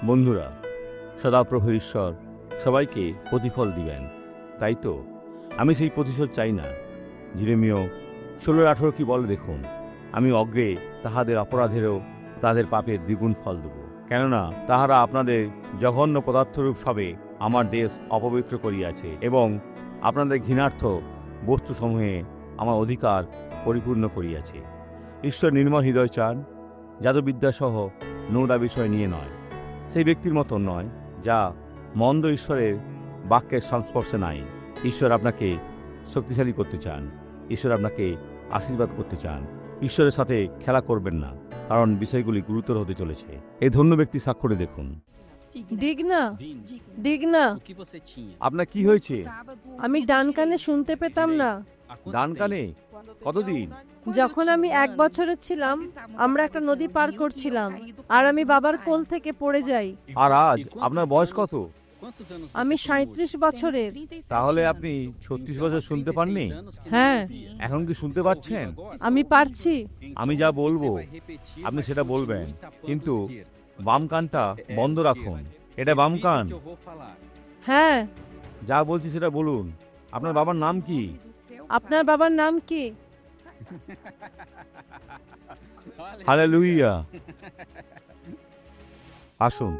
বন্ধুরা, সদাপ্রভু ঈশ্বর সবাইকে প্রতিফল দিবেন, তাই তো আমি সেই প্রতিশোধ চাই না। জিরেমীয় 16:18 কি বলে দেখুন, আমি অগ্রে তাহাদের অপরাধেরও তাদের পাপের দ্বিগুণ ফল দেব, কেননা তাহারা আপনাদের জঘন্য পদার্থরূপ সবে আমার দেশ অপবিত্র করিয়াছে এবং আপনাদের ঘৃণার্থ বস্তুসমূহে আমার অধিকার পরিপূর্ণ করিয়াছে। ঈশ্বর নির্মল হৃদয় চান, জাদুবিদ্যাসহ নোংরা বিষয় নিয়ে নয়, সেই ব্যক্তির মতো নয় যা মন্দ ঈশ্বরের বাক্যের সংস্পর্শে নাই। ঈশ্বর আপনাকে শক্তিশালী করতে চান, ঈশ্বর আপনাকে আশীর্বাদ করতে চান। ঈশ্বরের সাথে খেলা করবেন না, কারণ বিষয়গুলি গুরুতর হতে চলেছে। এই ধন্য ব্যক্তি স্বাক্ষরে দেখুন। ডিগনা, আপনার কি হয়েছে? আমি ডান কানে শুনতে পেতাম না। ডান কানে? কতদিন? যখন আমি 1 বছরের ছিলাম, আমরা একটা নদী পার করছিলাম আর আমি বাবার কোল থেকে পড়ে যাই। আর আজ আপনার বয়স কত? আমি 37 বছরের। তাহলে আপনি 36 বছর শুনতে পাননি? হ্যাঁ, এখন কি শুনতে পাচ্ছেন? আমি পারছি। আমি যা বলবো আপনি সেটা বলবেন, কিন্তু বাম কানটা বন্ধ রাখুন। এটা বাম কান। হ্যাঁ। যা বলছি সেটা বলুন। আপনার বাবার নাম কি? আপনার বাবার নাম কি? হালেলুয়া। আসুন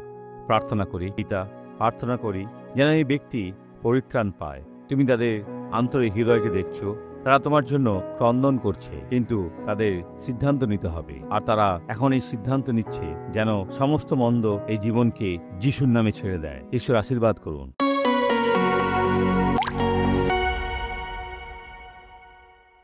প্রার্থনা করি। পিতা, প্রার্থনা করি যেন এই ব্যক্তি পরিত্রাণ পায়। তুমি তাদের আন্তরিক হৃদয়কে দেখছো, তারা তোমার জন্য ক্রন্দন করছে, কিন্তু তাদের সিদ্ধান্ত নিতে হবে। আর তারা এখন এই সিদ্ধান্ত নিচ্ছে যেন সমস্ত মন্দ এই জীবনকে যিশুর নামে ছেড়ে দেয়। ঈশ্বর আশীর্বাদ করুন।